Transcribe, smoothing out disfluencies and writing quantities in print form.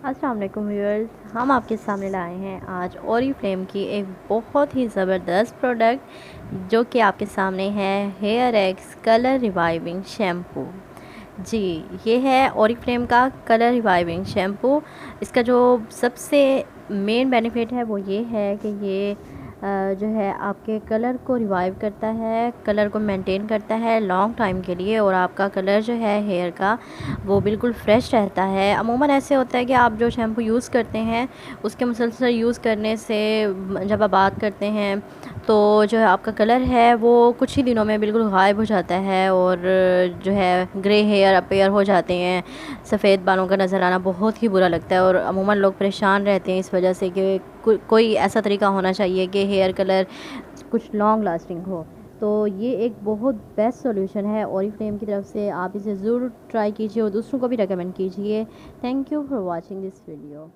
अस्सलाम वालेकुम व्यूअर्स, हम आपके सामने लाए हैं आज ओरिफ्लेम की एक बहुत ही ज़बरदस्त प्रोडक्ट जो कि आपके सामने है hair x colour reviving shampoo. जी, ये है ओरिफ्लेम का कलर रिवाइविंग शैम्पू। इसका जो सबसे मेन बेनिफिट है वो ये है कि ये जो है आपके कलर को रिवाइव करता है, कलर को मेंटेन करता है लॉन्ग टाइम के लिए, और आपका कलर जो है हेयर का वो बिल्कुल फ्रेश रहता है। अमूमन ऐसे होता है कि आप जो शैम्पू यूज़ करते हैं उसके मुसलसल यूज़ करने से जब आप बात करते हैं तो जो है आपका कलर है वो कुछ ही दिनों में बिल्कुल गायब हो जाता है, और जो है ग्रे हेयर अपीयर हो जाते हैं। सफ़ेद बालों का नज़र आना बहुत ही बुरा लगता है, और अमूमन लोग परेशान रहते हैं इस वजह से कि कोई ऐसा तरीका होना चाहिए कि हेयर कलर कुछ लॉन्ग लास्टिंग हो। तो ये एक बहुत बेस्ट सॉल्यूशन है ओरिफ्लेम की तरफ से, आप इसे ज़रूर ट्राई कीजिए और दूसरों को भी रेकमेंड कीजिए। Thank you for watching this video.